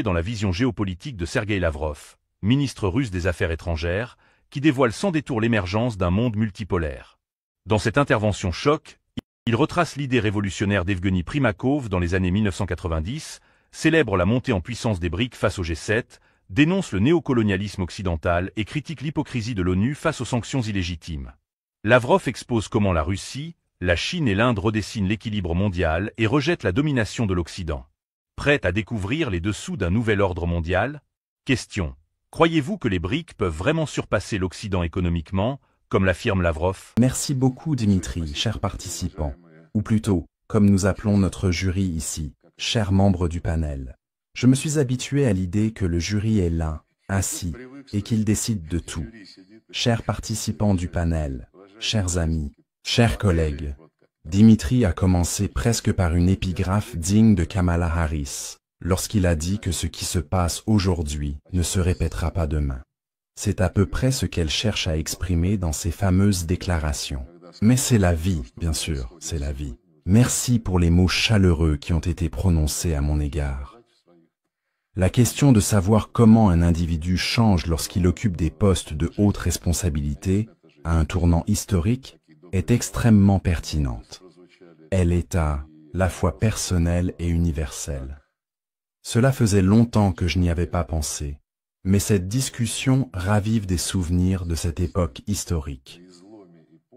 dans la vision géopolitique de Sergueï Lavrov, ministre russe des Affaires étrangères, qui dévoile sans détour l'émergence d'un monde multipolaire. Dans cette intervention choc, il retrace l'idée révolutionnaire d'Evgueni Primakov dans les années 1990, célèbre la montée en puissance des BRICS face au G7, dénonce le néocolonialisme occidental et critique l'hypocrisie de l'ONU face aux sanctions illégitimes. Lavrov expose comment la Russie, la Chine et l'Inde redessinent l'équilibre mondial et rejettent la domination de l'Occident. Prête à découvrir les dessous d'un nouvel ordre mondial? Question. Croyez-vous que les BRICS peuvent vraiment surpasser l'Occident économiquement, comme l'affirme Lavrov? Merci beaucoup Dimitri, cher participant. Ou plutôt, comme nous appelons notre jury ici, chers membres du panel. Je me suis habitué à l'idée que le jury est l'un, assis, et qu'il décide de tout. Chers participants du panel, chers amis, chers collègues, Dimitri a commencé presque par une épigraphe digne de Kamala Harris, lorsqu'il a dit que ce qui se passe aujourd'hui ne se répétera pas demain. C'est à peu près ce qu'elle cherche à exprimer dans ses fameuses déclarations. Mais c'est la vie, bien sûr, c'est la vie. Merci pour les mots chaleureux qui ont été prononcés à mon égard. La question de savoir comment un individu change lorsqu'il occupe des postes de haute responsabilité, à un tournant historique, est extrêmement pertinente. Elle est à la fois personnelle et universelle. Cela faisait longtemps que je n'y avais pas pensé, mais cette discussion ravive des souvenirs de cette époque historique.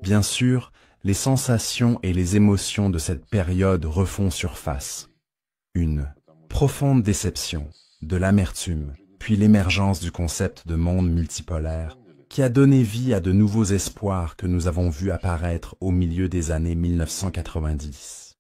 Bien sûr, les sensations et les émotions de cette période refont surface. Une profonde déception, de l'amertume, puis l'émergence du concept de monde multipolaire, qui a donné vie à de nouveaux espoirs que nous avons vus apparaître au milieu des années 1990.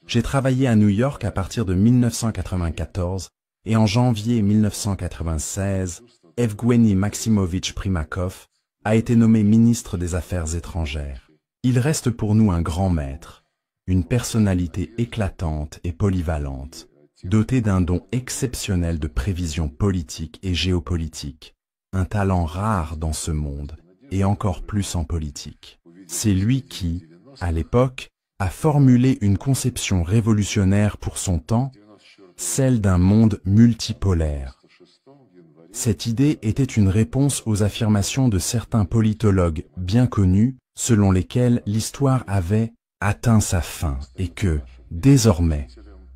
J'ai travaillé à New York à partir de 1994 et en janvier 1996, Evgueni Maximovitch Primakov a été nommé ministre des Affaires étrangères. Il reste pour nous un grand maître, une personnalité éclatante et polyvalente, dotée d'un don exceptionnel de prévision politique et géopolitique, un talent rare dans ce monde, et encore plus en politique. C'est lui qui, à l'époque, a formulé une conception révolutionnaire pour son temps, celle d'un monde multipolaire. Cette idée était une réponse aux affirmations de certains politologues bien connus, selon lesquels l'histoire avait atteint sa fin et que, désormais,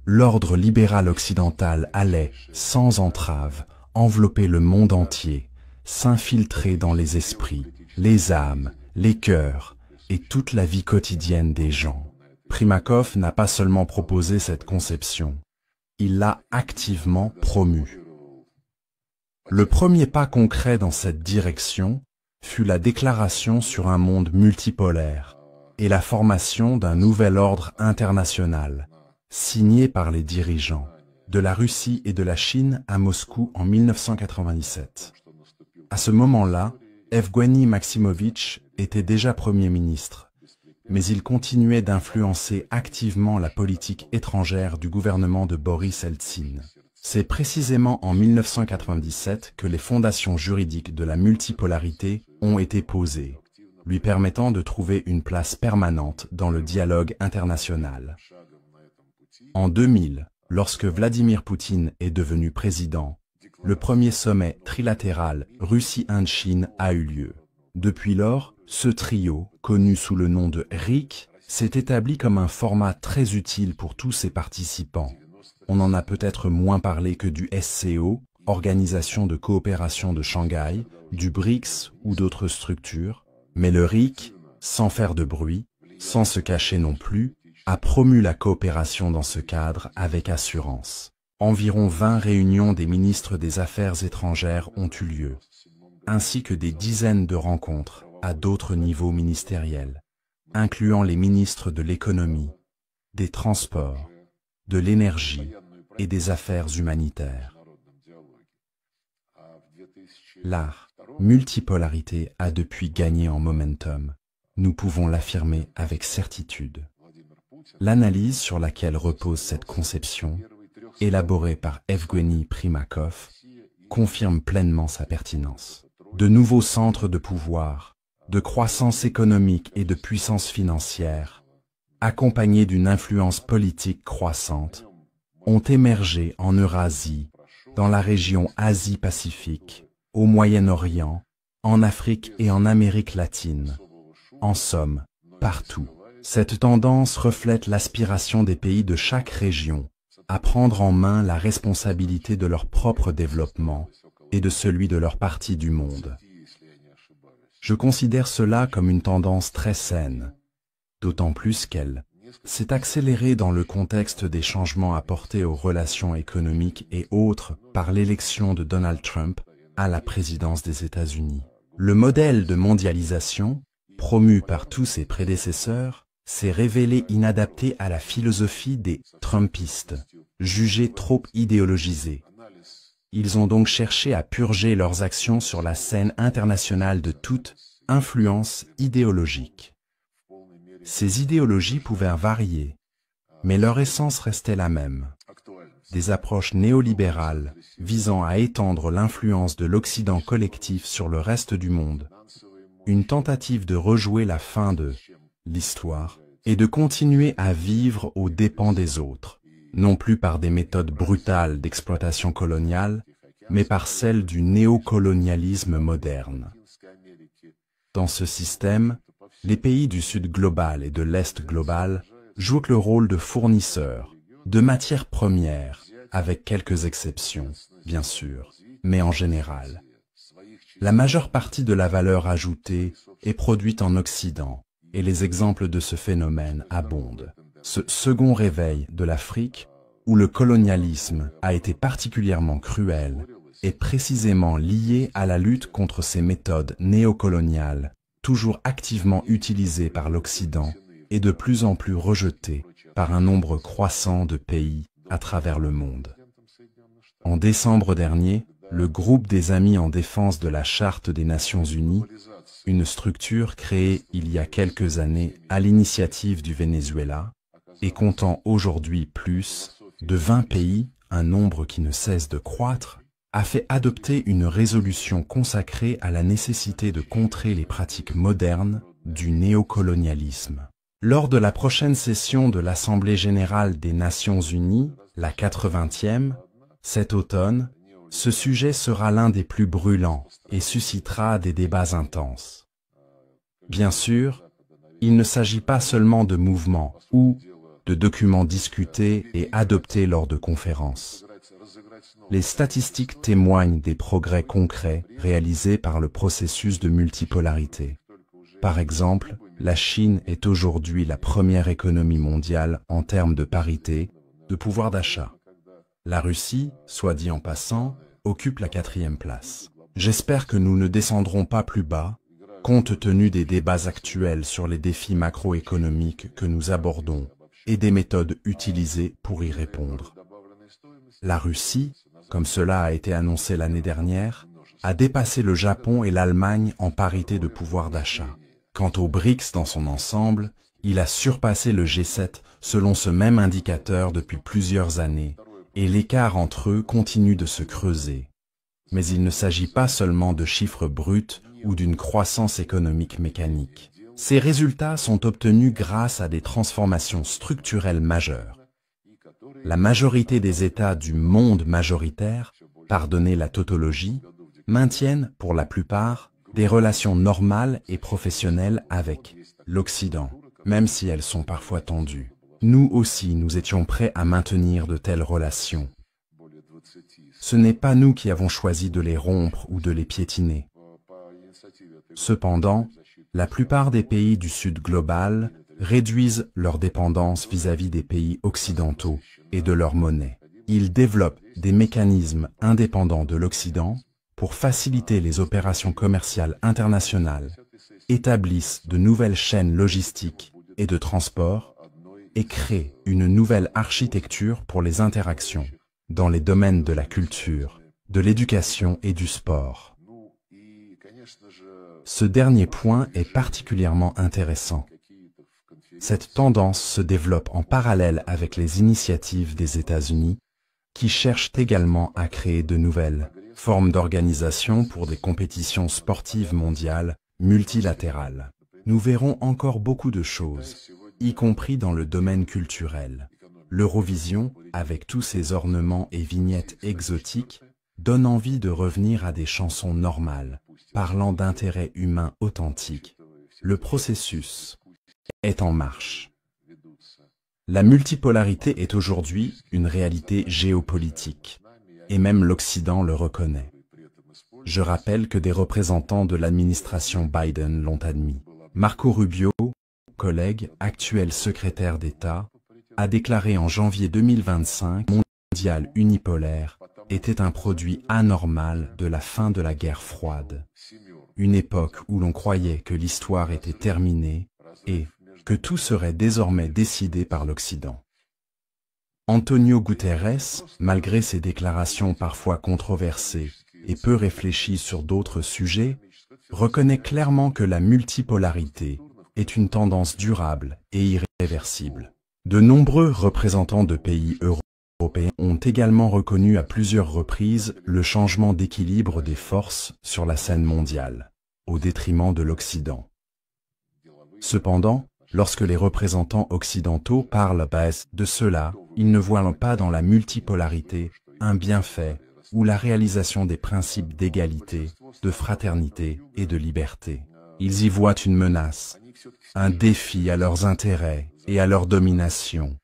l'ordre libéral occidental allait, sans entrave, envelopper le monde entier, s'infiltrer dans les esprits, les âmes, les cœurs et toute la vie quotidienne des gens. Primakov n'a pas seulement proposé cette conception, il l'a activement promue. Le premier pas concret dans cette direction fut la déclaration sur un monde multipolaire et la formation d'un nouvel ordre international, signé par les dirigeants de la Russie et de la Chine à Moscou en 1997. À ce moment-là, Evgueni Maximovitch était déjà Premier ministre, mais il continuait d'influencer activement la politique étrangère du gouvernement de Boris Eltsine. C'est précisément en 1997 que les fondations juridiques de la multipolarité ont été posées, lui permettant de trouver une place permanente dans le dialogue international. En 2000, lorsque Vladimir Poutine est devenu président, le premier sommet trilatéral Russie-Inde-Chine a eu lieu. Depuis lors, ce trio, connu sous le nom de RIC, s'est établi comme un format très utile pour tous ses participants. On en a peut-être moins parlé que du SCO, Organisation de coopération de Shanghai, du BRICS ou d'autres structures, mais le RIC, sans faire de bruit, sans se cacher non plus, a promu la coopération dans ce cadre avec assurance. Environ 20 réunions des ministres des Affaires étrangères ont eu lieu, ainsi que des dizaines de rencontres à d'autres niveaux ministériels, incluant les ministres de l'économie, des transports, de l'énergie et des affaires humanitaires. La multipolarité a depuis gagné en momentum. Nous pouvons l'affirmer avec certitude. L'analyse sur laquelle repose cette conception, élaborée par Evgueni Primakov, confirme pleinement sa pertinence. De nouveaux centres de pouvoir, de croissance économique et de puissance financière, accompagnés d'une influence politique croissante, ont émergé en Eurasie, dans la région Asie-Pacifique, au Moyen-Orient, en Afrique et en Amérique latine. En somme, partout. Cette tendance reflète l'aspiration des pays de chaque région à prendre en main la responsabilité de leur propre développement et de celui de leur partie du monde. Je considère cela comme une tendance très saine, d'autant plus qu'elle s'est accélérée dans le contexte des changements apportés aux relations économiques et autres par l'élection de Donald Trump à la présidence des États-Unis. Le modèle de mondialisation, promu par tous ses prédécesseurs, s'est révélé inadapté à la philosophie des Trumpistes, jugés trop idéologisés. Ils ont donc cherché à purger leurs actions sur la scène internationale de toute influence idéologique. Ces idéologies pouvaient varier, mais leur essence restait la même. Des approches néolibérales visant à étendre l'influence de l'Occident collectif sur le reste du monde. Une tentative de rejouer la fin de l'histoire et de continuer à vivre aux dépens des autres, non plus par des méthodes brutales d'exploitation coloniale, mais par celles du néocolonialisme moderne. Dans ce système, les pays du Sud global et de l'Est global jouent le rôle de fournisseurs de matières premières, avec quelques exceptions, bien sûr, mais en général. La majeure partie de la valeur ajoutée est produite en Occident, et les exemples de ce phénomène abondent. Ce second réveil de l'Afrique, où le colonialisme a été particulièrement cruel, est précisément lié à la lutte contre ces méthodes néocoloniales, toujours activement utilisées par l'Occident et de plus en plus rejetées par un nombre croissant de pays à travers le monde. En décembre dernier, le groupe des Amis en défense de la Charte des Nations Unies, une structure créée il y a quelques années à l'initiative du Venezuela, et comptant aujourd'hui plus de 20 pays, un nombre qui ne cesse de croître, a fait adopter une résolution consacrée à la nécessité de contrer les pratiques modernes du néocolonialisme. Lors de la prochaine session de l'Assemblée générale des Nations unies, la 80e, cet automne, ce sujet sera l'un des plus brûlants et suscitera des débats intenses. Bien sûr, il ne s'agit pas seulement de mouvements ou de documents discutés et adoptés lors de conférences. Les statistiques témoignent des progrès concrets réalisés par le processus de multipolarité. Par exemple, la Chine est aujourd'hui la première économie mondiale en termes de parité, de pouvoir d'achat. La Russie, soit dit en passant, occupe la 4e place. J'espère que nous ne descendrons pas plus bas, compte tenu des débats actuels sur les défis macroéconomiques que nous abordons et des méthodes utilisées pour y répondre. La Russie, comme cela a été annoncé l'année dernière, a dépassé le Japon et l'Allemagne en parité de pouvoir d'achat. Quant au BRICS dans son ensemble, il a surpassé le G7 selon ce même indicateur depuis plusieurs années, et l'écart entre eux continue de se creuser. Mais il ne s'agit pas seulement de chiffres bruts ou d'une croissance économique mécanique. Ces résultats sont obtenus grâce à des transformations structurelles majeures. La majorité des États du monde majoritaire, pardonnez la tautologie, maintiennent, pour la plupart, des relations normales et professionnelles avec l'Occident, même si elles sont parfois tendues. Nous aussi, nous étions prêts à maintenir de telles relations. Ce n'est pas nous qui avons choisi de les rompre ou de les piétiner. Cependant, la plupart des pays du Sud global réduisent leur dépendance vis-à-vis des pays occidentaux et de leur monnaie. Ils développent des mécanismes indépendants de l'Occident pour faciliter les opérations commerciales internationales, établissent de nouvelles chaînes logistiques et de transport et créent une nouvelle architecture pour les interactions dans les domaines de la culture, de l'éducation et du sport. Ce dernier point est particulièrement intéressant. Cette tendance se développe en parallèle avec les initiatives des États-Unis, qui cherchent également à créer de nouvelles formes d'organisation pour des compétitions sportives mondiales multilatérales. Nous verrons encore beaucoup de choses, y compris dans le domaine culturel. L'Eurovision, avec tous ses ornements et vignettes exotiques, donne envie de revenir à des chansons normales, parlant d'intérêts humains authentiques. Le processus est en marche. La multipolarité est aujourd'hui une réalité géopolitique, et même l'Occident le reconnaît. Je rappelle que des représentants de l'administration Biden l'ont admis. Marco Rubio, collègue, actuel secrétaire d'État, a déclaré en janvier 2025 que le mondial unipolaire était un produit anormal de la fin de la guerre froide. Une époque où l'on croyait que l'histoire était terminée et que tout serait désormais décidé par l'Occident. Antonio Guterres, malgré ses déclarations parfois controversées et peu réfléchies sur d'autres sujets, reconnaît clairement que la multipolarité est une tendance durable et irréversible. De nombreux représentants de pays européens ont également reconnu à plusieurs reprises le changement d'équilibre des forces sur la scène mondiale, au détriment de l'Occident. Cependant, lorsque les représentants occidentaux parlent de cela, ils ne voient pas dans la multipolarité un bienfait ou la réalisation des principes d'égalité, de fraternité et de liberté. Ils y voient une menace, un défi à leurs intérêts et à leur domination,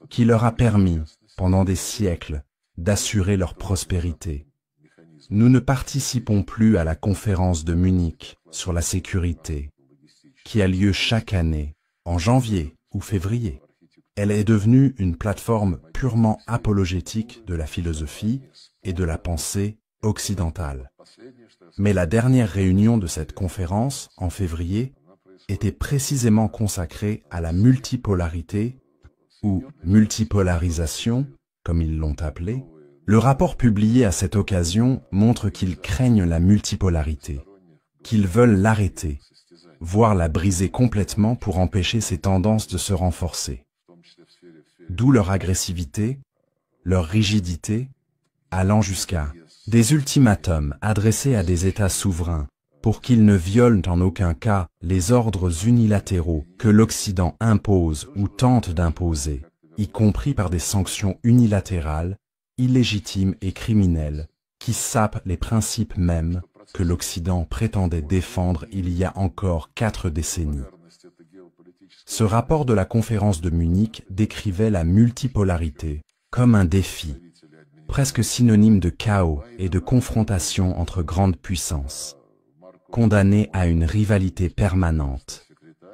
qui leur a permis, pendant des siècles, d'assurer leur prospérité. Nous ne participons plus à la conférence de Munich sur la sécurité, qui a lieu chaque année, en janvier ou février. Elle est devenue une plateforme purement apologétique de la philosophie et de la pensée occidentale. Mais la dernière réunion de cette conférence, en février, était précisément consacrée à la multipolarité, ou multipolarisation, comme ils l'ont appelé. Le rapport publié à cette occasion montre qu'ils craignent la multipolarité, qu'ils veulent l'arrêter, voire la briser complètement pour empêcher ces tendances de se renforcer. D'où leur agressivité, leur rigidité, allant jusqu'à des ultimatums adressés à des États souverains pour qu'ils ne violent en aucun cas les ordres unilatéraux que l'Occident impose ou tente d'imposer, y compris par des sanctions unilatérales, illégitimes et criminelles, qui sapent les principes mêmes que l'Occident prétendait défendre il y a encore 4 décennies. Ce rapport de la conférence de Munich décrivait la multipolarité comme un défi, presque synonyme de chaos et de confrontation entre grandes puissances, condamnées à une rivalité permanente,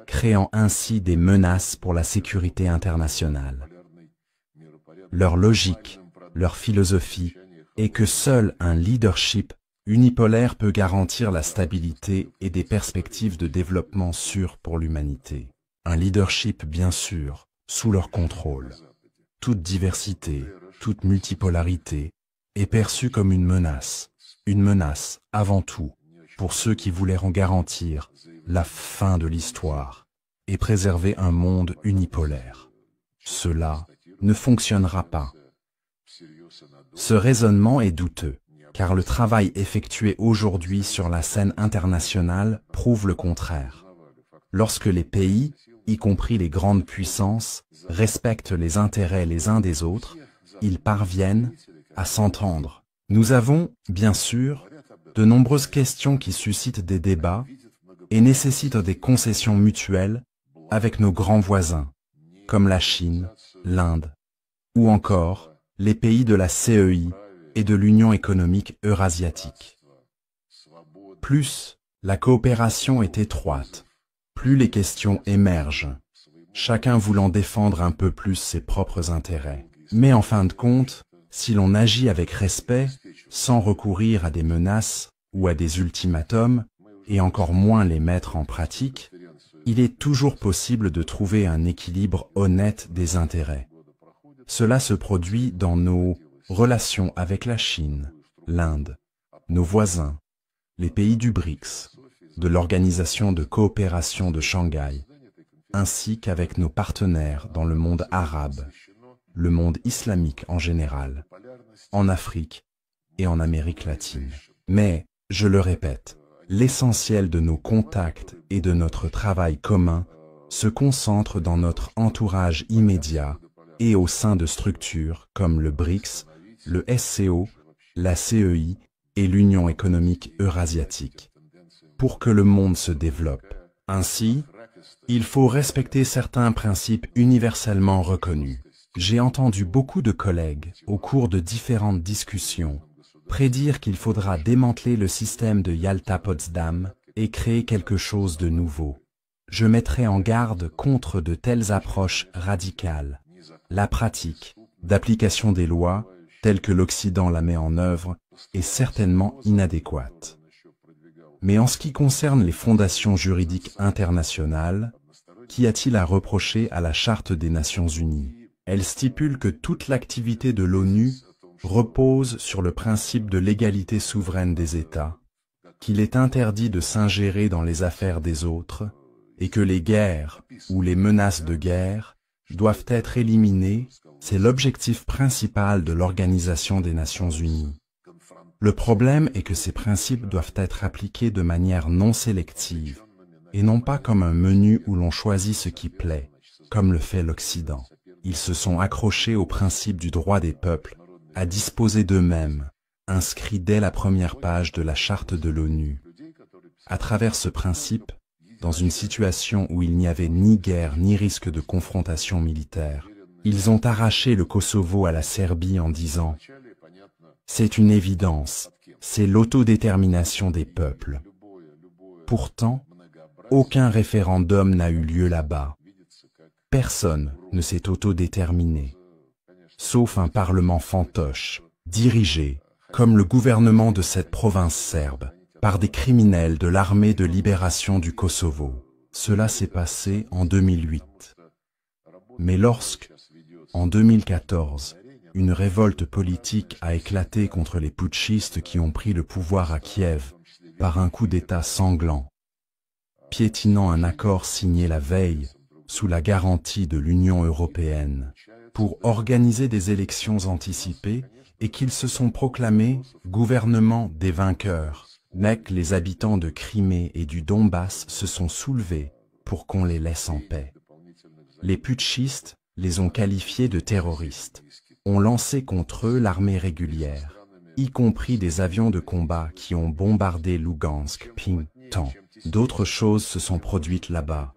créant ainsi des menaces pour la sécurité internationale. Leur logique, leur philosophie est que seul un leadership unipolaire peut garantir la stabilité et des perspectives de développement sûres pour l'humanité. Un leadership bien sûr, sous leur contrôle. Toute diversité, toute multipolarité est perçue comme une menace avant tout, pour ceux qui voulaient en garantir la fin de l'histoire et préserver un monde unipolaire. Cela ne fonctionnera pas. Ce raisonnement est douteux, car le travail effectué aujourd'hui sur la scène internationale prouve le contraire. Lorsque les pays, y compris les grandes puissances, respectent les intérêts les uns des autres, ils parviennent à s'entendre. Nous avons, bien sûr, de nombreuses questions qui suscitent des débats et nécessitent des concessions mutuelles avec nos grands voisins, comme la Chine, l'Inde, ou encore les pays de la CEI et de l'Union économique eurasiatique. Plus la coopération est étroite, plus les questions émergent, chacun voulant défendre un peu plus ses propres intérêts. Mais en fin de compte, si l'on agit avec respect, sans recourir à des menaces ou à des ultimatums, et encore moins les mettre en pratique, il est toujours possible de trouver un équilibre honnête des intérêts. Cela se produit dans nos relations avec la Chine, l'Inde, nos voisins, les pays du BRICS, de l'Organisation de coopération de Shanghai, ainsi qu'avec nos partenaires dans le monde arabe, le monde islamique en général, en Afrique et en Amérique latine. Mais, je le répète, l'essentiel de nos contacts et de notre travail commun se concentre dans notre entourage immédiat et au sein de structures comme le BRICS, le SCO, la CEI et l'Union économique eurasiatique. Pour que le monde se développe. Ainsi, il faut respecter certains principes universellement reconnus. J'ai entendu beaucoup de collègues, au cours de différentes discussions, prédire qu'il faudra démanteler le système de Yalta-Potsdam et créer quelque chose de nouveau. Je mettrai en garde contre de telles approches radicales. La pratique d'application des lois, telle que l'Occident la met en œuvre, est certainement inadéquate. Mais en ce qui concerne les fondations juridiques internationales, qu'y a-t-il à reprocher à la Charte des Nations Unies? Elle stipule que toute l'activité de l'ONU repose sur le principe de l'égalité souveraine des États, qu'il est interdit de s'ingérer dans les affaires des autres, et que les guerres ou les menaces de guerre doivent être éliminées. C'est l'objectif principal de l'Organisation des Nations Unies. Le problème est que ces principes doivent être appliqués de manière non sélective, et non pas comme un menu où l'on choisit ce qui plaît, comme le fait l'Occident. Ils se sont accrochés au principe du droit des peuples à disposer d'eux-mêmes, inscrit dès la première page de la Charte de l'ONU. À travers ce principe, dans une situation où il n'y avait ni guerre ni risque de confrontation militaire, ils ont arraché le Kosovo à la Serbie en disant « C'est une évidence, c'est l'autodétermination des peuples ». Pourtant, aucun référendum n'a eu lieu là-bas. Personne ne s'est autodéterminé, sauf un parlement fantoche, dirigé, comme le gouvernement de cette province serbe, par des criminels de l'armée de libération du Kosovo. Cela s'est passé en 2008. Mais lorsque, en 2014, une révolte politique a éclaté contre les putschistes qui ont pris le pouvoir à Kiev par un coup d'État sanglant, piétinant un accord signé la veille sous la garantie de l'Union européenne pour organiser des élections anticipées et qu'ils se sont proclamés gouvernement des vainqueurs. Les habitants de Crimée et du Donbass se sont soulevés pour qu'on les laisse en paix. Les putschistes les ont qualifiés de terroristes, ont lancé contre eux l'armée régulière, y compris des avions de combat qui ont bombardé Lugansk, Tant. D'autres choses se sont produites là-bas,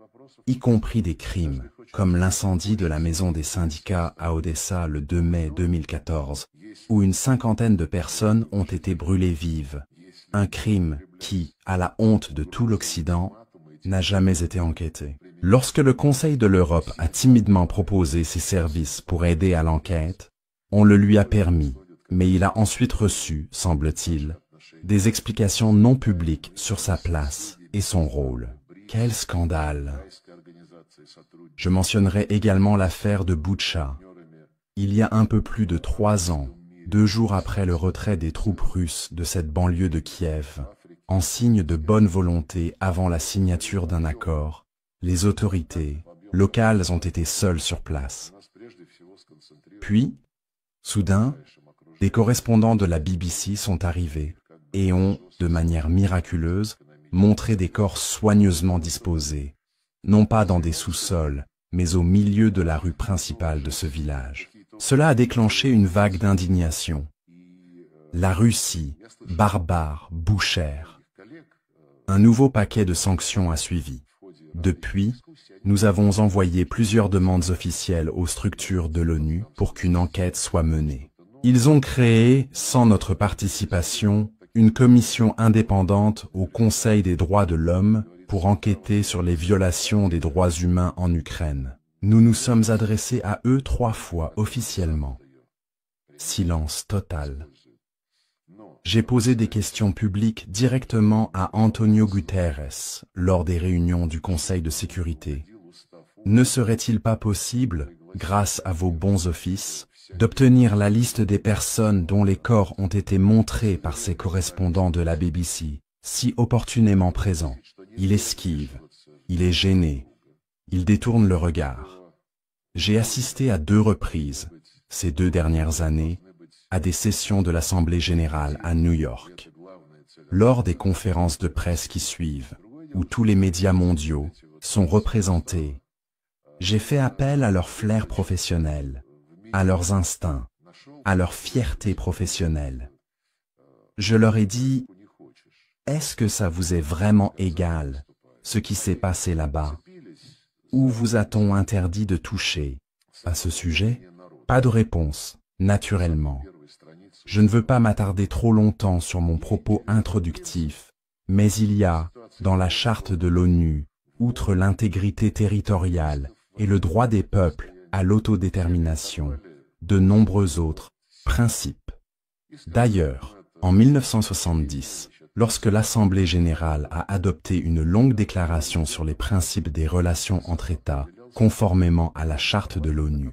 y compris des crimes, comme l'incendie de la maison des syndicats à Odessa le 2 mai 2014, où une cinquantaine de personnes ont été brûlées vives. Un crime qui, à la honte de tout l'Occident, n'a jamais été enquêté. Lorsque le Conseil de l'Europe a timidement proposé ses services pour aider à l'enquête, on le lui a permis, mais il a ensuite reçu, semble-t-il, des explications non publiques sur sa place et son rôle. Quel scandale! Je mentionnerai également l'affaire de Boutcha. Il y a un peu plus de 3 ans, 2 jours après le retrait des troupes russes de cette banlieue de Kiev, en signe de bonne volonté avant la signature d'un accord, les autorités locales ont été seules sur place. Puis, soudain, des correspondants de la BBC sont arrivés et ont, de manière miraculeuse, montré des corps soigneusement disposés, non pas dans des sous-sols, mais au milieu de la rue principale de ce village. Cela a déclenché une vague d'indignation. La Russie, barbare, bouchère. Un nouveau paquet de sanctions a suivi. Depuis, nous avons envoyé plusieurs demandes officielles aux structures de l'ONU pour qu'une enquête soit menée. Ils ont créé, sans notre participation, une commission indépendante au Conseil des droits de l'homme pour enquêter sur les violations des droits humains en Ukraine. Nous nous sommes adressés à eux 3 fois officiellement. Silence total. J'ai posé des questions publiques directement à Antonio Guterres lors des réunions du Conseil de sécurité. Ne serait-il pas possible, grâce à vos bons offices, d'obtenir la liste des personnes dont les corps ont été montrés par ces correspondants de la BBC, si opportunément présents? Il esquive, il est gêné, il détourne le regard. J'ai assisté à 2 reprises, ces 2 dernières années, à des sessions de l'Assemblée générale à New York. Lors des conférences de presse qui suivent, où tous les médias mondiaux sont représentés, j'ai fait appel à leur flair professionnel à leurs instincts, à leur fierté professionnelle. Je leur ai dit, est-ce que ça vous est vraiment égal, ce qui s'est passé là-bas? Ou vous a-t-on interdit de toucher à ce sujet? Pas de réponse, naturellement. Je ne veux pas m'attarder trop longtemps sur mon propos introductif, mais il y a, dans la charte de l'ONU, outre l'intégrité territoriale et le droit des peuples à l'autodétermination, de nombreux autres principes. D'ailleurs, en 1970, lorsque l'Assemblée générale a adopté une longue déclaration sur les principes des relations entre États, conformément à la charte de l'ONU,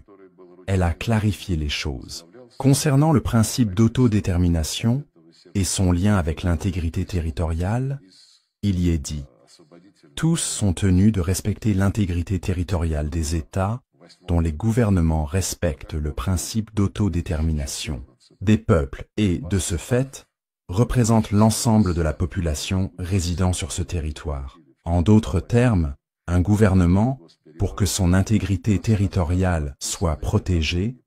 elle a clarifié les choses. Concernant le principe d'autodétermination et son lien avec l'intégrité territoriale, il y est dit « Tous sont tenus de respecter l'intégrité territoriale des États dont les gouvernements respectent le principe d'autodétermination des peuples et, de ce fait, représentent l'ensemble de la population résidant sur ce territoire. » En d'autres termes, un gouvernement, pour que son intégrité territoriale soit protégée,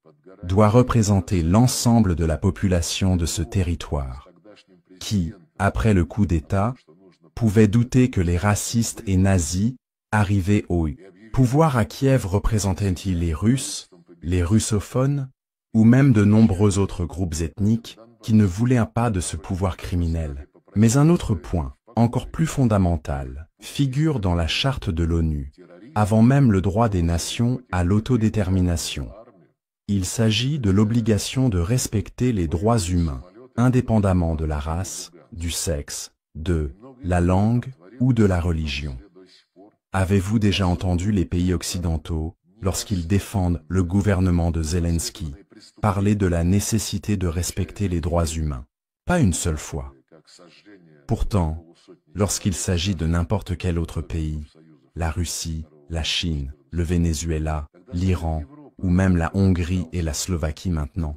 doit représenter l'ensemble de la population de ce territoire, qui, après le coup d'État, pouvait douter que les racistes et nazis, arrivés au pouvoir à Kiev, représentaient-ils les Russes, les russophones, ou même de nombreux autres groupes ethniques qui ne voulaient pas de ce pouvoir criminel. Mais un autre point, encore plus fondamental, figure dans la charte de l'ONU, avant même le droit des nations à l'autodétermination. Il s'agit de l'obligation de respecter les droits humains, indépendamment de la race, du sexe, de la langue ou de la religion. Avez-vous déjà entendu les pays occidentaux, lorsqu'ils défendent le gouvernement de Zelensky, parler de la nécessité de respecter les droits humains? Pas une seule fois. Pourtant, lorsqu'il s'agit de n'importe quel autre pays, la Russie, la Chine, le Venezuela, l'Iran, ou même la Hongrie et la Slovaquie maintenant,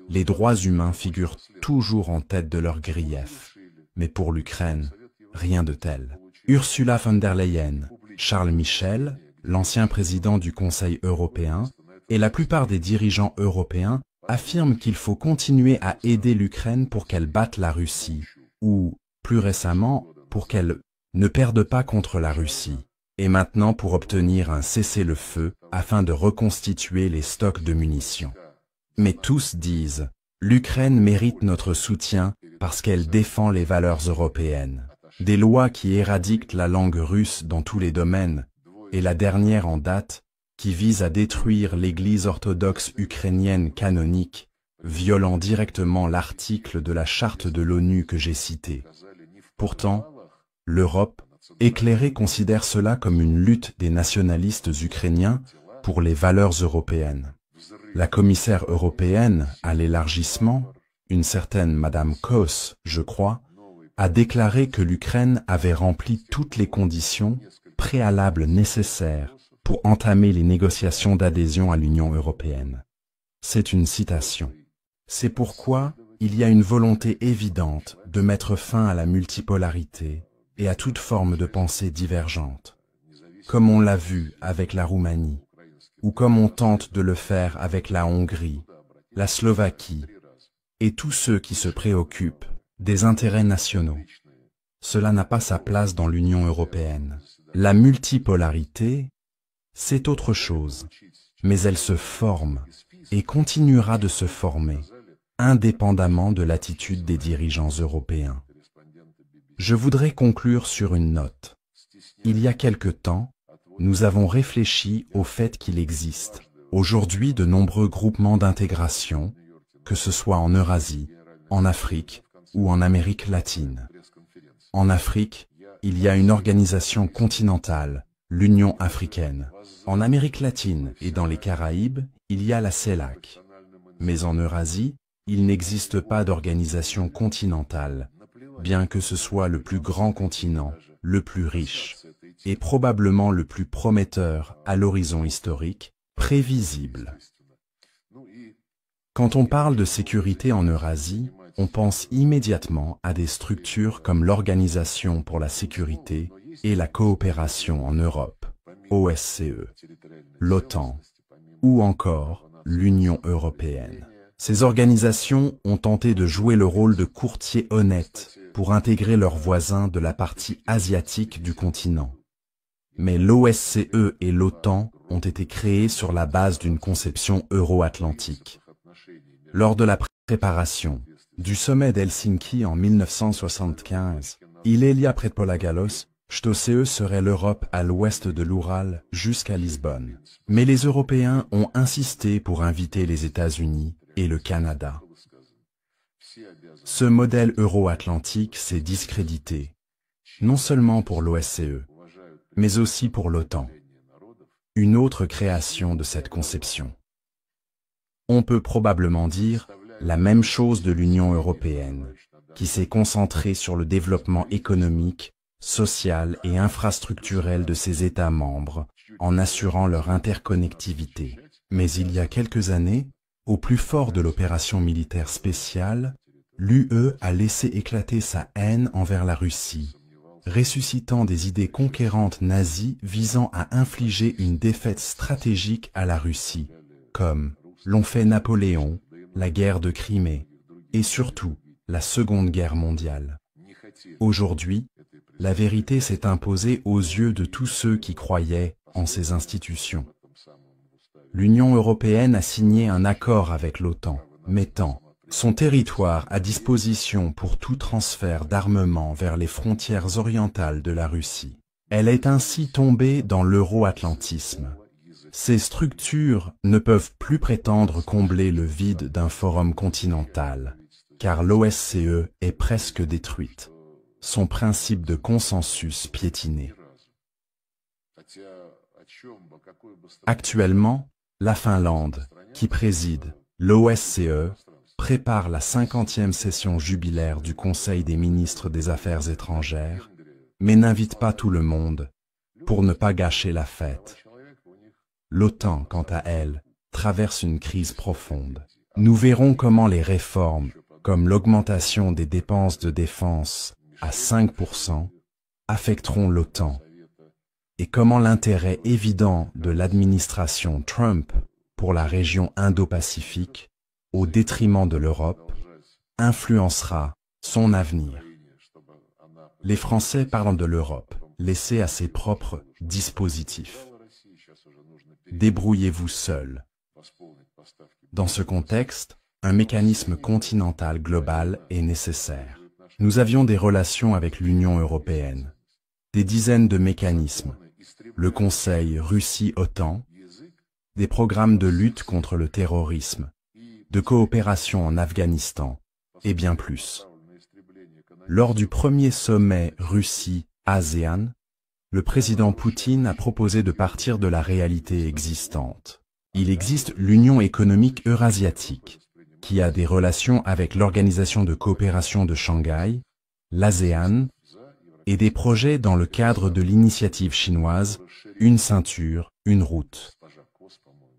les droits humains figurent toujours en tête de leurs griefs. Mais pour l'Ukraine, rien de tel. Ursula von der Leyen, Charles Michel, l'ancien président du Conseil européen, et la plupart des dirigeants européens affirment qu'il faut continuer à aider l'Ukraine pour qu'elle batte la Russie, ou, plus récemment, pour qu'elle ne perde pas contre la Russie, et maintenant pour obtenir un cessez-le-feu afin de reconstituer les stocks de munitions. Mais tous disent, l'Ukraine mérite notre soutien parce qu'elle défend les valeurs européennes. Des lois qui éradiquent la langue russe dans tous les domaines, et la dernière en date, qui vise à détruire l'Église orthodoxe ukrainienne canonique, violant directement l'article de la charte de l'ONU que j'ai cité. Pourtant, l'Europe, éclairée, considère cela comme une lutte des nationalistes ukrainiens pour les valeurs européennes. La commissaire européenne à l'élargissement, une certaine Madame Kos, je crois, a déclaré que l'Ukraine avait rempli toutes les conditions préalables nécessaires pour entamer les négociations d'adhésion à l'Union européenne. C'est une citation. C'est pourquoi il y a une volonté évidente de mettre fin à la multipolarité et à toute forme de pensée divergente, comme on l'a vu avec la Roumanie, ou comme on tente de le faire avec la Hongrie, la Slovaquie, et tous ceux qui se préoccupent des intérêts nationaux. Cela n'a pas sa place dans l'Union européenne. La multipolarité, c'est autre chose, mais elle se forme et continuera de se former, indépendamment de l'attitude des dirigeants européens. Je voudrais conclure sur une note. Il y a quelque temps, nous avons réfléchi au fait qu'il existe aujourd'hui de nombreux groupements d'intégration, que ce soit en Eurasie, en Afrique ou en Amérique latine. En Afrique, il y a une organisation continentale, l'Union africaine. En Amérique latine et dans les Caraïbes, il y a la CELAC. Mais en Eurasie, il n'existe pas d'organisation continentale, bien que ce soit le plus grand continent, le plus riche, et probablement le plus prometteur à l'horizon historique, prévisible. Quand on parle de sécurité en Eurasie, on pense immédiatement à des structures comme l'Organisation pour la sécurité et la coopération en Europe, OSCE, l'OTAN, ou encore l'Union européenne. Ces organisations ont tenté de jouer le rôle de courtiers honnêtes pour intégrer leurs voisins de la partie asiatique du continent. Mais l'OSCE et l'OTAN ont été créés sur la base d'une conception euro-atlantique. Lors de la préparation du sommet d'Helsinki en 1975, Ilelia Predpolagalos, l'OSCE serait l'Europe à l'ouest de l'Oural jusqu'à Lisbonne. Mais les Européens ont insisté pour inviter les États-Unis et le Canada. Ce modèle euro-atlantique s'est discrédité, non seulement pour l'OSCE, mais aussi pour l'OTAN, une autre création de cette conception. On peut probablement dire la même chose de l'Union européenne, qui s'est concentrée sur le développement économique, social et infrastructurel de ses États membres, en assurant leur interconnectivité. Mais il y a quelques années, au plus fort de l'opération militaire spéciale, l'UE a laissé éclater sa haine envers la Russie, ressuscitant des idées conquérantes nazies visant à infliger une défaite stratégique à la Russie, comme l'ont fait Napoléon, la guerre de Crimée, et surtout la Seconde Guerre mondiale. Aujourd'hui, la vérité s'est imposée aux yeux de tous ceux qui croyaient en ces institutions. L'Union européenne a signé un accord avec l'OTAN, mettant son territoire à disposition pour tout transfert d'armement vers les frontières orientales de la Russie. Elle est ainsi tombée dans l'euro-atlantisme. Ces structures ne peuvent plus prétendre combler le vide d'un forum continental, car l'OSCE est presque détruite, son principe de consensus piétiné. Actuellement, la Finlande, qui préside l'OSCE, prépare la 50e session jubilaire du Conseil des ministres des Affaires étrangères, mais n'invite pas tout le monde, pour ne pas gâcher la fête. L'OTAN, quant à elle, traverse une crise profonde. Nous verrons comment les réformes, comme l'augmentation des dépenses de défense à 5%, affecteront l'OTAN, et comment l'intérêt évident de l'administration Trump pour la région Indo-Pacifique, au détriment de l'Europe, influencera son avenir. Les Français parlent de l'Europe, laissée à ses propres dispositifs. Débrouillez-vous seuls. Dans ce contexte, un mécanisme continental global est nécessaire. Nous avions des relations avec l'Union européenne, des dizaines de mécanismes, le Conseil Russie-OTAN, des programmes de lutte contre le terrorisme, de coopération en Afghanistan, et bien plus. Lors du premier sommet Russie-ASEAN, le président Poutine a proposé de partir de la réalité existante. Il existe l'Union économique eurasiatique, qui a des relations avec l'Organisation de coopération de Shanghai, l'ASEAN, et des projets dans le cadre de l'initiative chinoise « Une ceinture, une route ».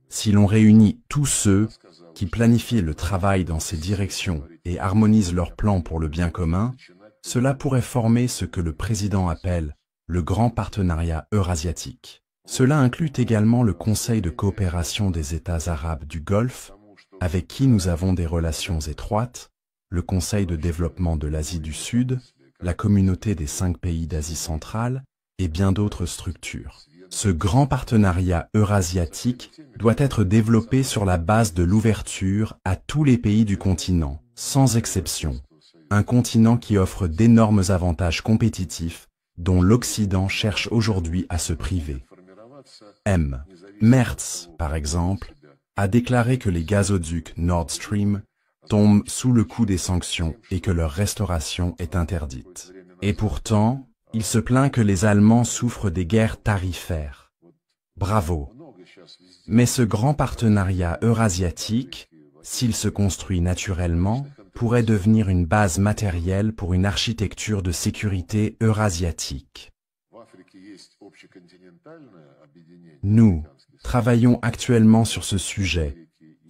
Si l'on réunit tous ceux qui planifient le travail dans ces directions et harmonisent leurs plans pour le bien commun, cela pourrait former ce que le président appelle le Grand Partenariat Eurasiatique. Cela inclut également le Conseil de coopération des États arabes du Golfe, avec qui nous avons des relations étroites, le Conseil de développement de l'Asie du Sud, la Communauté des 5 pays d'Asie centrale et bien d'autres structures. Ce grand partenariat eurasiatique doit être développé sur la base de l'ouverture à tous les pays du continent, sans exception. Un continent qui offre d'énormes avantages compétitifs dont l'Occident cherche aujourd'hui à se priver. Merz, par exemple, a déclaré que les gazoducs Nord Stream tombent sous le coup des sanctions et que leur restauration est interdite. Et pourtant, il se plaint que les Allemands souffrent des guerres tarifaires. Bravo! Mais ce grand partenariat eurasiatique, s'il se construit naturellement, pourrait devenir une base matérielle pour une architecture de sécurité eurasiatique. Nous travaillons actuellement sur ce sujet,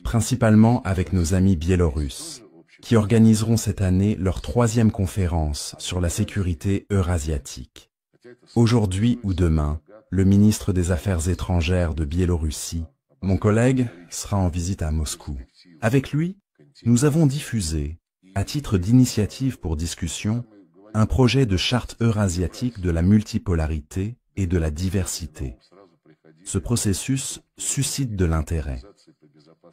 principalement avec nos amis biélorusses, qui organiseront cette année leur 3e conférence sur la sécurité eurasiatique. Aujourd'hui ou demain, le ministre des Affaires étrangères de Biélorussie Mon collègue sera en visite à Moscou. Avec lui, nous avons diffusé, à titre d'initiative pour discussion, un projet de charte eurasiatique de la multipolarité et de la diversité. Ce processus suscite de l'intérêt.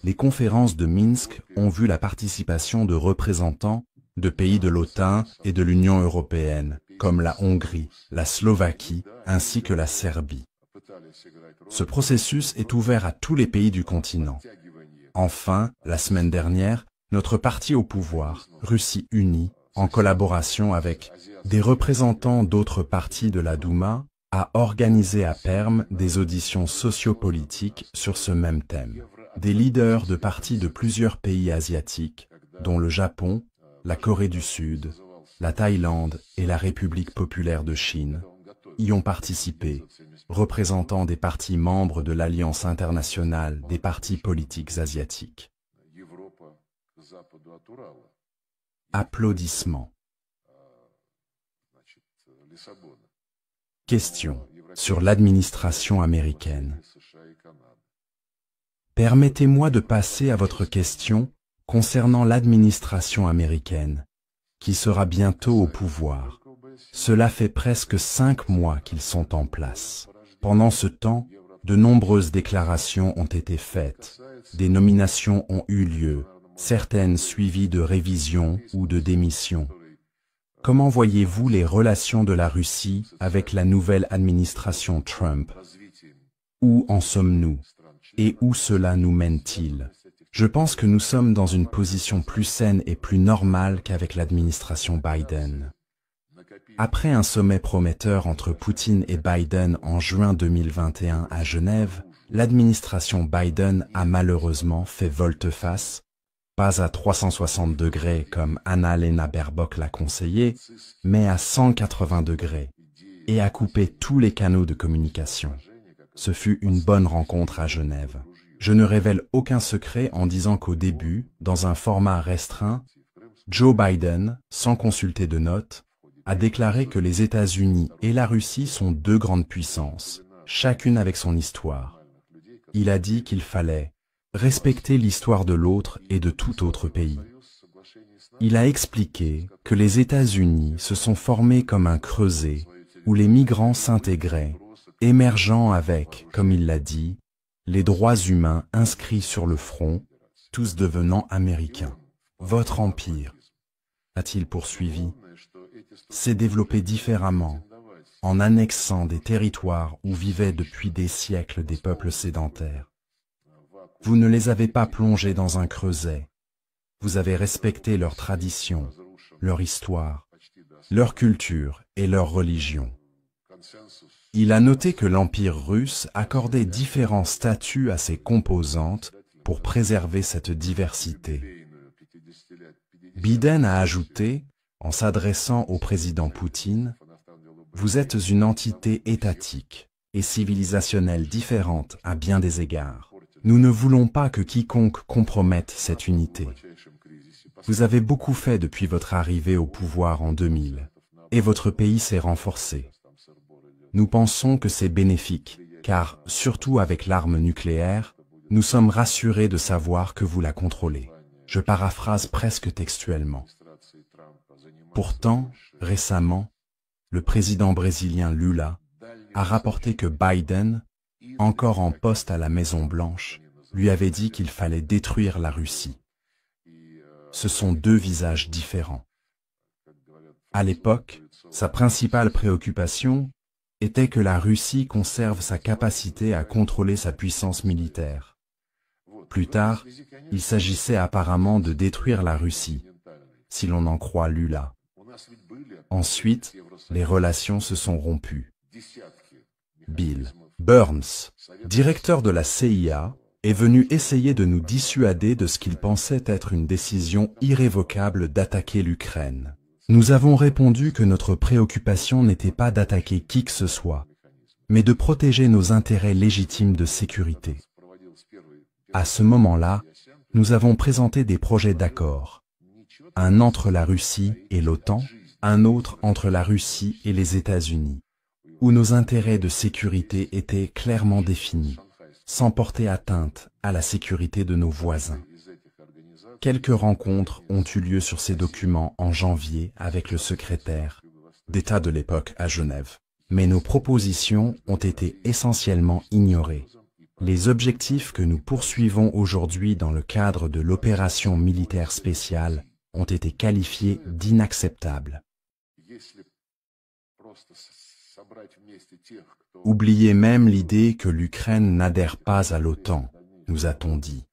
Les conférences de Minsk ont vu la participation de représentants de pays de l'OTAN et de l'Union européenne, comme la Hongrie, la Slovaquie ainsi que la Serbie. Ce processus est ouvert à tous les pays du continent. Enfin, la semaine dernière, notre parti au pouvoir, Russie Unie, en collaboration avec des représentants d'autres partis de la Douma, a organisé à Perm des auditions sociopolitiques sur ce même thème. Des leaders de partis de plusieurs pays asiatiques, dont le Japon, la Corée du Sud, la Thaïlande et la République populaire de Chine, y ont participé, représentant des partis membres de l'Alliance internationale des partis politiques asiatiques. Applaudissements. Question sur l'administration américaine. Permettez-moi de passer à votre question concernant l'administration américaine, qui sera bientôt au pouvoir. Cela fait presque 5 mois qu'ils sont en place. Pendant ce temps, de nombreuses déclarations ont été faites, des nominations ont eu lieu, certaines suivies de révisions ou de démissions. Comment voyez-vous les relations de la Russie avec la nouvelle administration Trump? Où en sommes-nous? Et où cela nous mène-t-il? Je pense que nous sommes dans une position plus saine et plus normale qu'avec l'administration Biden. Après un sommet prometteur entre Poutine et Biden en juin 2021 à Genève, l'administration Biden a malheureusement fait volte-face, pas à 360 degrés comme Anna-Lena Baerbock l'a conseillé, mais à 180 degrés, et a coupé tous les canaux de communication. Ce fut une bonne rencontre à Genève. Je ne révèle aucun secret en disant qu'au début, dans un format restreint, Joe Biden, sans consulter de notes, a déclaré que les États-Unis et la Russie sont deux grandes puissances, chacune avec son histoire. Il a dit qu'il fallait respecter l'histoire de l'autre et de tout autre pays. Il a expliqué que les États-Unis se sont formés comme un creuset où les migrants s'intégraient, émergeant avec, comme il l'a dit, les droits humains inscrits sur le front, tous devenant américains. Votre empire, a-t-il poursuivi, s'est développé différemment, en annexant des territoires où vivaient depuis des siècles des peuples sédentaires. Vous ne les avez pas plongés dans un creuset. Vous avez respecté leurs traditions, leur histoire, leur culture et leur religion. Il a noté que l'Empire russe accordait différents statuts à ses composantes pour préserver cette diversité. Biden a ajouté, en s'adressant au président Poutine, « Vous êtes une entité étatique et civilisationnelle différente à bien des égards. Nous ne voulons pas que quiconque compromette cette unité. Vous avez beaucoup fait depuis votre arrivée au pouvoir en 2000, et votre pays s'est renforcé. Nous pensons que c'est bénéfique, car, surtout avec l'arme nucléaire, nous sommes rassurés de savoir que vous la contrôlez. » Je paraphrase presque textuellement. Pourtant, récemment, le président brésilien Lula a rapporté que Biden, encore en poste à la Maison-Blanche, lui avait dit qu'il fallait détruire la Russie. Ce sont deux visages différents. À l'époque, sa principale préoccupation était que la Russie conserve sa capacité à contrôler sa puissance militaire. Plus tard, il s'agissait apparemment de détruire la Russie, si l'on en croit Lula. Ensuite, les relations se sont rompues. Bill Burns, directeur de la CIA, est venu essayer de nous dissuader de ce qu'il pensait être une décision irrévocable d'attaquer l'Ukraine. Nous avons répondu que notre préoccupation n'était pas d'attaquer qui que ce soit, mais de protéger nos intérêts légitimes de sécurité. À ce moment-là, nous avons présenté des projets d'accord, un entre la Russie et l'OTAN, un autre entre la Russie et les États-Unis, où nos intérêts de sécurité étaient clairement définis. sans porter atteinte à la sécurité de nos voisins. Quelques rencontres ont eu lieu sur ces documents en janvier avec le secrétaire d'État de l'époque à Genève. Mais nos propositions ont été essentiellement ignorées. Les objectifs que nous poursuivons aujourd'hui dans le cadre de l'opération militaire spéciale ont été qualifiés d'inacceptables. Oubliez même l'idée que l'Ukraine n'adhère pas à l'OTAN, nous a-t-on dit.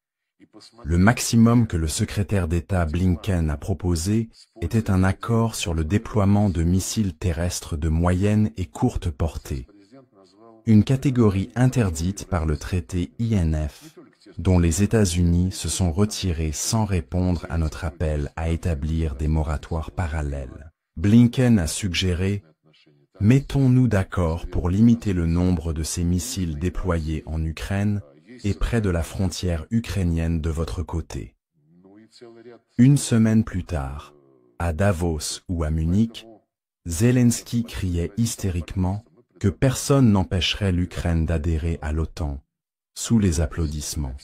Le maximum que le secrétaire d'État Blinken a proposé était un accord sur le déploiement de missiles terrestres de moyenne et courte portée, une catégorie interdite par le traité INF, dont les États-Unis se sont retirés sans répondre à notre appel à établir des moratoires parallèles. Blinken a suggéré « Mettons-nous d'accord pour limiter le nombre de ces missiles déployés en Ukraine et près de la frontière ukrainienne de votre côté. » Une semaine plus tard, à Davos ou à Munich, Zelensky criait hystériquement que personne n'empêcherait l'Ukraine d'adhérer à l'OTAN, sous les applaudissements.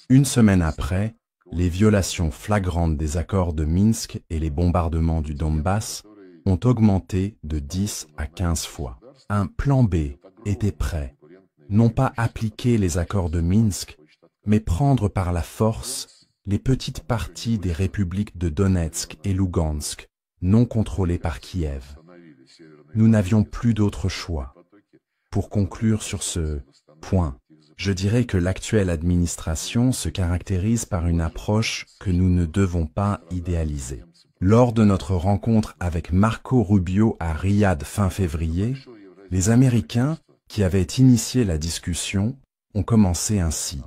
Une semaine après, les violations flagrantes des accords de Minsk et les bombardements du Donbass ont augmenté de 10 à 15 fois. Un plan B était prêt. Non pas appliquer les accords de Minsk, mais prendre par la force les petites parties des républiques de Donetsk et Lugansk, non contrôlées par Kiev. Nous n'avions plus d'autre choix. Pour conclure sur ce point, je dirais que l'actuelle administration se caractérise par une approche que nous ne devons pas idéaliser. Lors de notre rencontre avec Marco Rubio à Riyad fin février, les Américains, qui avaient initié la discussion, ont commencé ainsi.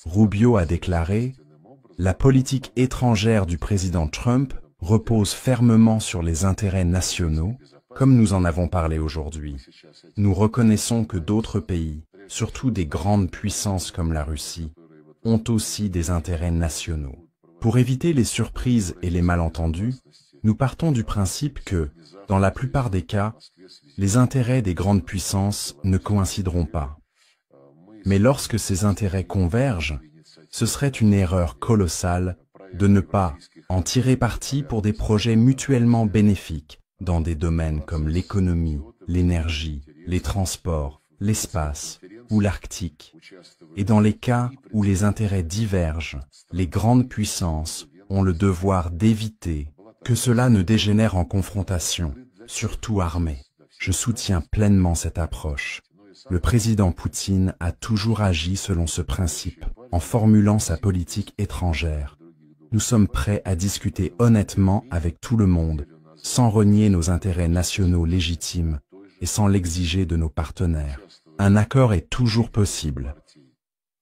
Rubio a déclaré « La politique étrangère du président Trump repose fermement sur les intérêts nationaux, comme nous en avons parlé aujourd'hui. Nous reconnaissons que d'autres pays, surtout des grandes puissances comme la Russie, ont aussi des intérêts nationaux. Pour éviter les surprises et les malentendus, nous partons du principe que, dans la plupart des cas, les intérêts des grandes puissances ne coïncideront pas. Mais lorsque ces intérêts convergent, ce serait une erreur colossale de ne pas en tirer parti pour des projets mutuellement bénéfiques dans des domaines comme l'économie, l'énergie, les transports, l'espace ou l'Arctique. Et dans les cas où les intérêts divergent, les grandes puissances ont le devoir d'éviter que cela ne dégénère en confrontation, surtout armée. Je soutiens pleinement cette approche. Le président Poutine a toujours agi selon ce principe, en formulant sa politique étrangère. Nous sommes prêts à discuter honnêtement avec tout le monde, sans renier nos intérêts nationaux légitimes et sans l'exiger de nos partenaires. Un accord est toujours possible.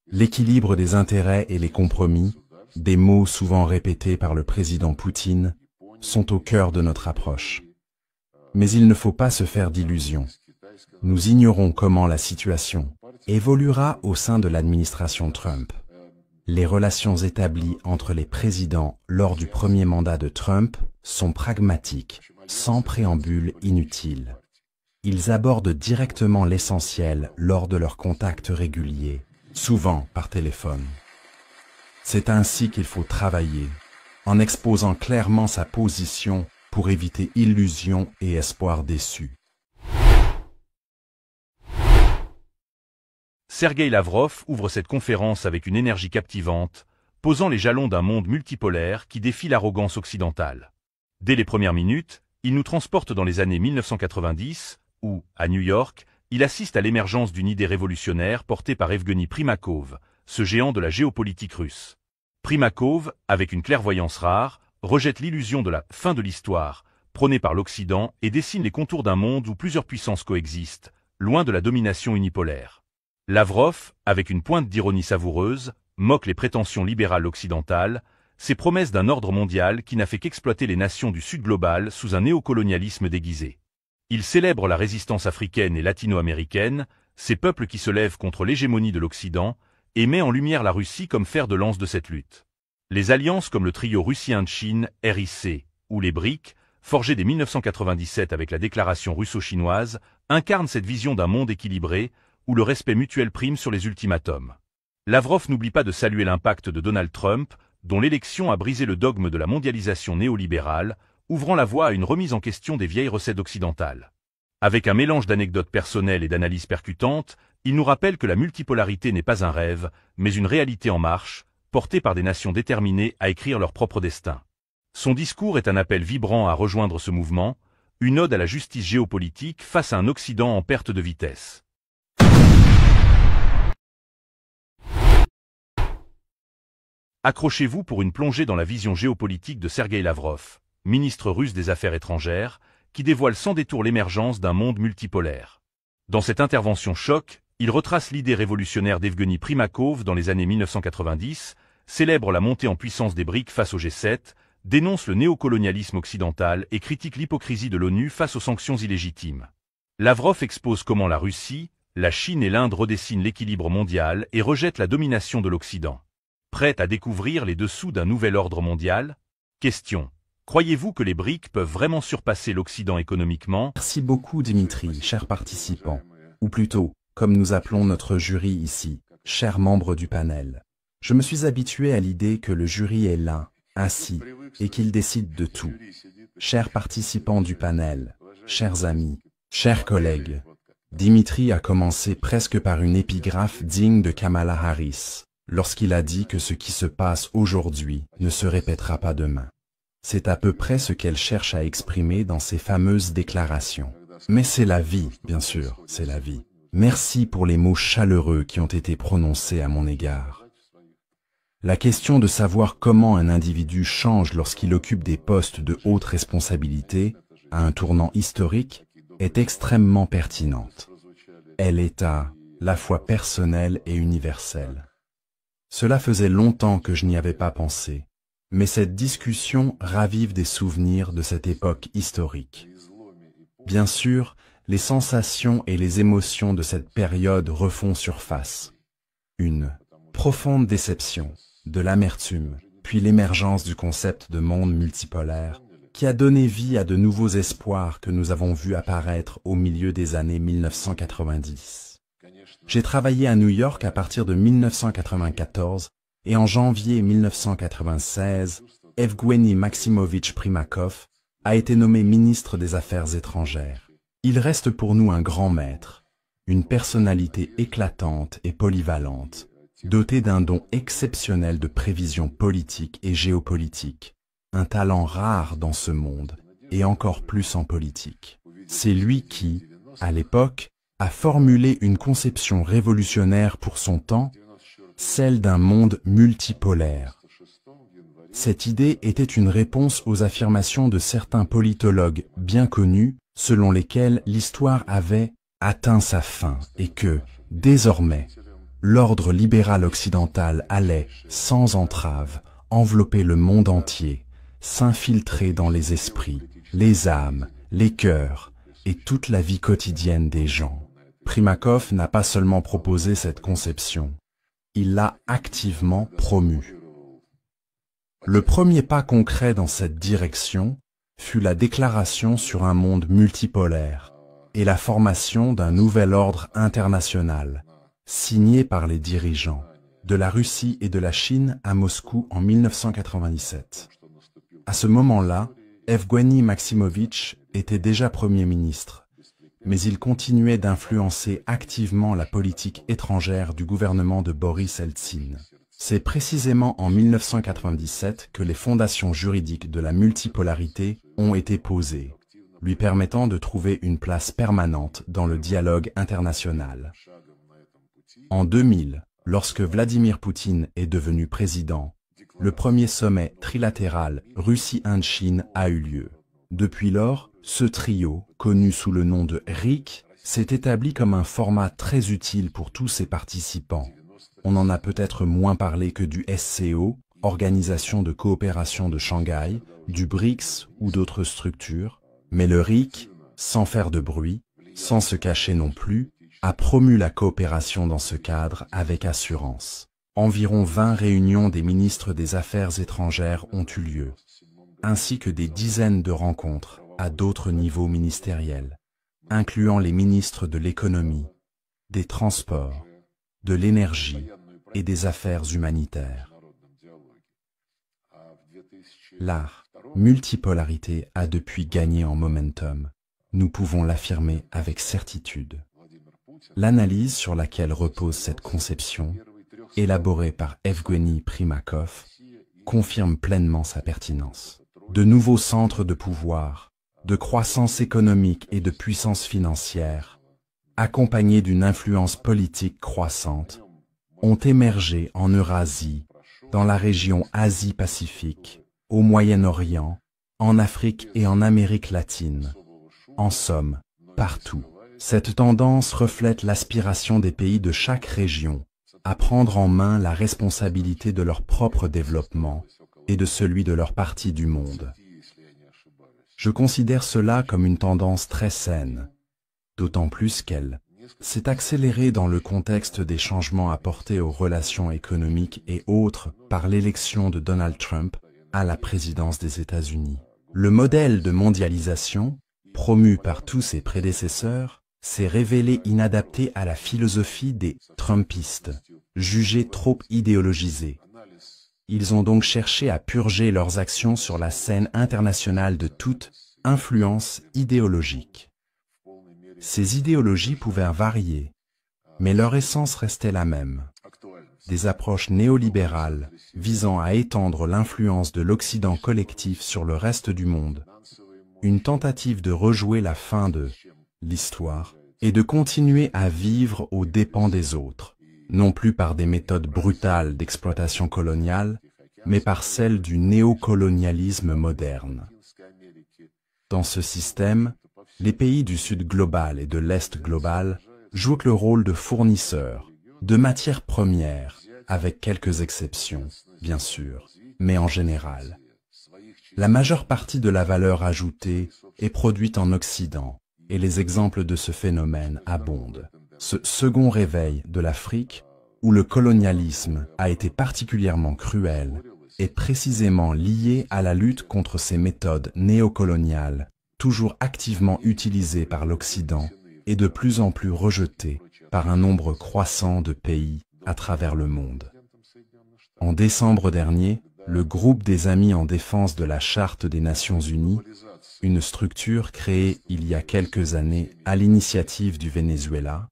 L'équilibre des intérêts et les compromis, des mots souvent répétés par le président Poutine, sont au cœur de notre approche. Mais il ne faut pas se faire d'illusions. Nous ignorons comment la situation évoluera au sein de l'administration Trump. Les relations établies entre les présidents lors du premier mandat de Trump sont pragmatiques, sans préambule inutile. Ils abordent directement l'essentiel lors de leurs contacts réguliers, souvent par téléphone. C'est ainsi qu'il faut travailler, en exposant clairement sa position pour éviter illusions et espoirs déçus. Sergueï Lavrov ouvre cette conférence avec une énergie captivante, posant les jalons d'un monde multipolaire qui défie l'arrogance occidentale. Dès les premières minutes, il nous transporte dans les années 1990, où, à New York, il assiste à l'émergence d'une idée révolutionnaire portée par Evgueni Primakov, ce géant de la géopolitique russe. Primakov, avec une clairvoyance rare, rejette l'illusion de la « fin de l'histoire » prônée par l'Occident et dessine les contours d'un monde où plusieurs puissances coexistent, loin de la domination unipolaire. Lavrov, avec une pointe d'ironie savoureuse, moque les prétentions libérales occidentales, ses promesses d'un ordre mondial qui n'a fait qu'exploiter les nations du Sud global sous un néocolonialisme déguisé. Il célèbre la résistance africaine et latino-américaine, ces peuples qui se lèvent contre l'hégémonie de l'Occident, et met en lumière la Russie comme fer de lance de cette lutte. Les alliances comme le trio Russie-Inde-Chine, RIC, ou les BRIC, forgées dès 1997 avec la déclaration russo-chinoise, incarnent cette vision d'un monde équilibré, où le respect mutuel prime sur les ultimatums. Lavrov n'oublie pas de saluer l'impact de Donald Trump, dont l'élection a brisé le dogme de la mondialisation néolibérale, ouvrant la voie à une remise en question des vieilles recettes occidentales. Avec un mélange d'anecdotes personnelles et d'analyses percutantes, il nous rappelle que la multipolarité n'est pas un rêve, mais une réalité en marche, portée par des nations déterminées à écrire leur propre destin. Son discours est un appel vibrant à rejoindre ce mouvement, une ode à la justice géopolitique face à un Occident en perte de vitesse. Accrochez-vous pour une plongée dans la vision géopolitique de Sergueï Lavrov, ministre russe des Affaires étrangères, qui dévoile sans détour l'émergence d'un monde multipolaire. Dans cette intervention choc, il retrace l'idée révolutionnaire d'Evgueni Primakov dans les années 1990, célèbre la montée en puissance des BRICS face au G7, dénonce le néocolonialisme occidental et critique l'hypocrisie de l'ONU face aux sanctions illégitimes. Lavrov expose comment la Russie, la Chine et l'Inde redessinent l'équilibre mondial et rejettent la domination de l'Occident. Prête à découvrir les dessous d'un nouvel ordre mondial? Question. Croyez-vous que les BRICS peuvent vraiment surpasser l'Occident économiquement? Merci beaucoup Dimitri, chers participants. Ou plutôt, comme nous appelons notre jury ici, chers membres du panel. Je me suis habitué à l'idée que le jury est l'un, ainsi, et qu'il décide de tout. Chers participants du panel, chers amis, chers collègues, Dimitri a commencé presque par une épigraphe digne de Kamala Harris, lorsqu'il a dit que ce qui se passe aujourd'hui ne se répétera pas demain. C'est à peu près ce qu'elle cherche à exprimer dans ses fameuses déclarations. Mais c'est la vie, bien sûr, c'est la vie. Merci pour les mots chaleureux qui ont été prononcés à mon égard. La question de savoir comment un individu change lorsqu'il occupe des postes de haute responsabilité, à un tournant historique, est extrêmement pertinente. Elle est à la fois personnelle et universelle. Cela faisait longtemps que je n'y avais pas pensé, mais cette discussion ravive des souvenirs de cette époque historique. Bien sûr, les sensations et les émotions de cette période refont surface. Une profonde déception, de l'amertume, puis l'émergence du concept de monde multipolaire, qui a donné vie à de nouveaux espoirs que nous avons vus apparaître au milieu des années 1990. J'ai travaillé à New York à partir de 1994 et en janvier 1996, Evgueni Maximovitch Primakov a été nommé ministre des Affaires étrangères. Il reste pour nous un grand maître, une personnalité éclatante et polyvalente, dotée d'un don exceptionnel de prévision politique et géopolitique, un talent rare dans ce monde et encore plus en politique. C'est lui qui, à l'époque, a formulé une conception révolutionnaire pour son temps, celle d'un monde multipolaire. Cette idée était une réponse aux affirmations de certains politologues bien connus, selon lesquels l'histoire avait atteint sa fin et que, désormais, l'ordre libéral occidental allait, sans entrave, envelopper le monde entier, s'infiltrer dans les esprits, les âmes, les cœurs et toute la vie quotidienne des gens. Primakov n'a pas seulement proposé cette conception, il l'a activement promue. Le premier pas concret dans cette direction fut la déclaration sur un monde multipolaire et la formation d'un nouvel ordre international, signé par les dirigeants de la Russie et de la Chine à Moscou en 1997. À ce moment-là, Evgueni Maximovitch était déjà Premier ministre, mais il continuait d'influencer activement la politique étrangère du gouvernement de Boris Eltsine. C'est précisément en 1997 que les fondations juridiques de la multipolarité ont été posées, lui permettant de trouver une place permanente dans le dialogue international. En 2000, lorsque Vladimir Poutine est devenu président, le premier sommet trilatéral Russie-Inde-Chine a eu lieu. Depuis lors, ce trio, connu sous le nom de RIC, s'est établi comme un format très utile pour tous ses participants. On en a peut-être moins parlé que du SCO, Organisation de coopération de Shanghai, du BRICS ou d'autres structures, mais le RIC, sans faire de bruit, sans se cacher non plus, a promu la coopération dans ce cadre avec assurance. Environ 20 réunions des ministres des Affaires étrangères ont eu lieu, ainsi que des dizaines de rencontres à d'autres niveaux ministériels, incluant les ministres de l'économie, des transports, de l'énergie et des affaires humanitaires. La multipolarité a depuis gagné en momentum. Nous pouvons l'affirmer avec certitude. L'analyse sur laquelle repose cette conception, élaborée par Evgueni Primakov, confirme pleinement sa pertinence. De nouveaux centres de pouvoir, de croissance économique et de puissance financière, accompagnés d'une influence politique croissante, ont émergé en Eurasie, dans la région Asie-Pacifique, au Moyen-Orient, en Afrique et en Amérique latine. En somme, partout. Cette tendance reflète l'aspiration des pays de chaque région à prendre en main la responsabilité de leur propre développement et de celui de leur partie du monde. Je considère cela comme une tendance très saine, d'autant plus qu'elle s'est accélérée dans le contexte des changements apportés aux relations économiques et autres par l'élection de Donald Trump à la présidence des États-Unis. Le modèle de mondialisation, promu par tous ses prédécesseurs, s'est révélé inadapté à la philosophie des Trumpistes, jugés trop idéologisés. Ils ont donc cherché à purger leurs actions sur la scène internationale de toute influence idéologique. Ces idéologies pouvaient varier, mais leur essence restait la même. Des approches néolibérales visant à étendre l'influence de l'Occident collectif sur le reste du monde. Une tentative de rejouer la fin de l'histoire et de continuer à vivre aux dépens des autres, non plus par des méthodes brutales d'exploitation coloniale, mais par celles du néocolonialisme moderne. Dans ce système, les pays du Sud global et de l'Est global jouent le rôle de fournisseurs, de matières premières, avec quelques exceptions, bien sûr, mais en général. La majeure partie de la valeur ajoutée est produite en Occident, et les exemples de ce phénomène abondent. Ce second réveil de l'Afrique, où le colonialisme a été particulièrement cruel, est précisément lié à la lutte contre ces méthodes néocoloniales, toujours activement utilisées par l'Occident et de plus en plus rejetées par un nombre croissant de pays à travers le monde. En décembre dernier, le groupe des Amis en défense de la Charte des Nations Unies, une structure créée il y a quelques années à l'initiative du Venezuela,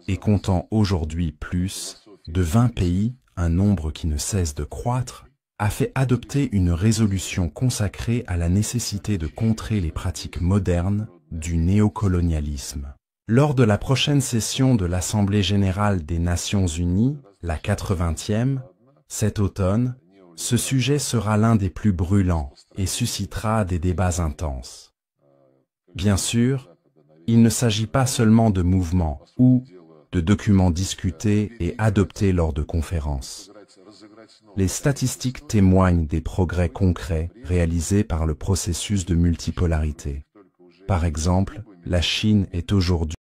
et comptant aujourd'hui plus de 20 pays, un nombre qui ne cesse de croître, a fait adopter une résolution consacrée à la nécessité de contrer les pratiques modernes du néocolonialisme. Lors de la prochaine session de l'Assemblée générale des Nations unies, la 80e, cet automne, ce sujet sera l'un des plus brûlants et suscitera des débats intenses. Bien sûr, il ne s'agit pas seulement de mouvements ou de documents discutés et adoptés lors de conférences. Les statistiques témoignent des progrès concrets réalisés par le processus de multipolarité. Par exemple, la Chine est aujourd'hui